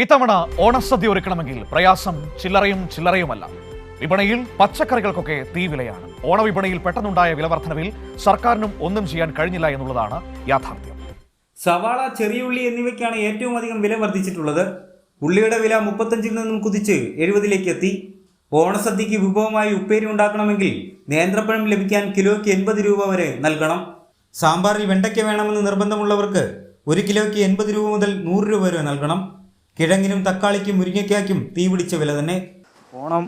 ഇത്തവണ ഓണസദ്യ ഒരുക്കണമെങ്കിൽ പ്രയാസം ചില്ലറയുമല്ല. വിപണിയിൽ പച്ചക്കറികൾക്കൊക്കെ തീവിലയാണ്. ഓണവിപണിയിൽ പെട്ടെന്നുണ്ടായ വിലവർദ്ധനവിൽ സർക്കാരിനും ഒന്നും ചെയ്യാൻ കഴിഞ്ഞില്ല എന്നുള്ളതാണ് യാഥാർത്ഥ്യം. സവാള, ചെറിയുള്ളി എന്നിവയ്ക്കാണ് ഏറ്റവും അധികം വില വർദ്ധിച്ചിട്ടുള്ളത്. ഉള്ളിയുടെ വില 35-ൽ നിന്നും കുതിച്ച് 70-ലേക്ക് എത്തി. ഓണസദ്യക്ക് വിഭവമായി ഉപ്പേരി ഉണ്ടാക്കണമെങ്കിൽ നേന്ത്രപ്പഴം ലഭിക്കാൻ കിലോയ്ക്ക് 80 രൂപ വരെ നൽകണം. സാമ്പാറിൽ വെണ്ടയ്ക്ക വേണമെന്ന് നിർബന്ധമുള്ളവർക്ക് 1 കിലോയ്ക്ക് 80 രൂപ മുതൽ 100 രൂപ വരെ നൽകണം. കിഴങ്ങിനും തക്കാളിക്കും മുരിങ്ങയ്ക്കായ്ക്കും തീ പിടിച്ച വില തന്നെ. ഓണം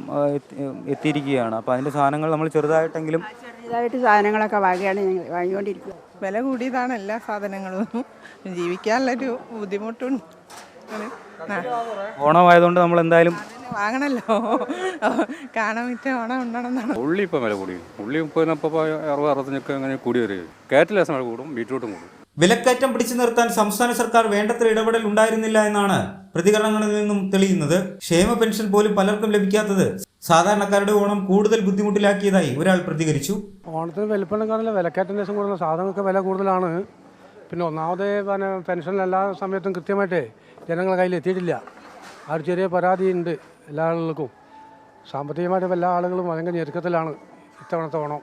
എത്തിയിരിക്കുകയാണ്. അപ്പോൾ അതിൻ്റെ സാധനങ്ങൾ നമ്മൾ ചെറുതായിട്ട് സാധനങ്ങളൊക്കെ വാങ്ങിക്കൊണ്ടിരിക്കുക. വില കൂടിയതാണ് എല്ലാ സാധനങ്ങളും. ജീവിക്കാനുള്ളൊരു ബുദ്ധിമുട്ടുണ്ട്. ഓണമായതുകൊണ്ട് നമ്മൾ എന്തായാലും വാങ്ങണമല്ലോ, കാണാൻ പറ്റിയ ഓണം ഉണ്ടാണെന്നാണ്. ഉള്ളി ഇപ്പം വില കൂടി. ഉള്ളി 60-65 അങ്ങനെ കൂടി വരിക. കയറ്റിൽ വില കൂടും, ബീറ്റ്റൂട്ടും കൂടും. വിലക്കയറ്റം പിടിച്ചു നിർത്താൻ സംസ്ഥാന സർക്കാർ വേണ്ടത്ര ഇടപെടൽ ഉണ്ടായിരുന്നില്ല എന്നാണ് പ്രതികരണങ്ങളിൽ നിന്നും തെളിയുന്നത്. ക്ഷേമ പെൻഷൻ പോലും പലർക്കും ലഭിക്കാത്തത് സാധാരണക്കാരുടെ ഓണം കൂടുതൽ ബുദ്ധിമുട്ടിലാക്കിയതായി ഒരാൾ പ്രതികരിച്ചു. ഓണത്തിന് വലിപ്പണക്കാരല്ല, വിലക്കയറ്റം ദിവസം കൂടുന്ന സാധനങ്ങൾക്ക് വില കൂടുതലാണ്. പിന്നെ ഒന്നാമത് പെൻഷൻ എല്ലാ സമയത്തും കൃത്യമായിട്ട് ജനങ്ങളുടെ കയ്യിൽ എത്തിയിട്ടില്ല. ആ ഒരു ചെറിയ പരാതി ഉണ്ട് എല്ലാ ആളുകൾക്കും. സാമ്പത്തികമായിട്ട് എല്ലാ ആളുകളും ഭയങ്കര ഞെരുക്കത്തിലാണ് ഇത്തവണത്തെ ഓണം.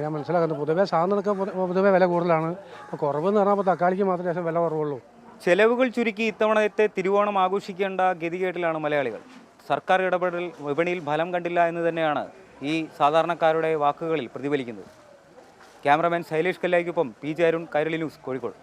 ഞാൻ മനസ്സിലാക്കുന്നത് പൊതുവേ സാധനങ്ങൾക്ക് പൊതുവേ വില കൂടുതലാണ്. അപ്പോൾ കുറവെന്ന് പറഞ്ഞാൽ തക്കാളിക്ക് മാത്രമേ ശേഷം വില കുറവുള്ളൂ. ചെലവുകൾ ചുരുക്കി ഇത്തവണത്തെ തിരുവോണം ആഘോഷിക്കേണ്ട ഗതികേട്ടിലാണ് മലയാളികൾ. സർക്കാർ ഇടപെടൽ വിപണിയിൽ ഫലം കണ്ടില്ല എന്ന് തന്നെയാണ് ഈ സാധാരണക്കാരുടെ വാക്കുകളിൽ പ്രതിഫലിക്കുന്നത്. ക്യാമറമാൻ ശൈലേഷ് കല്ലായ്ക്കൊപ്പം P J Arun, Kairali news, Kozhikode.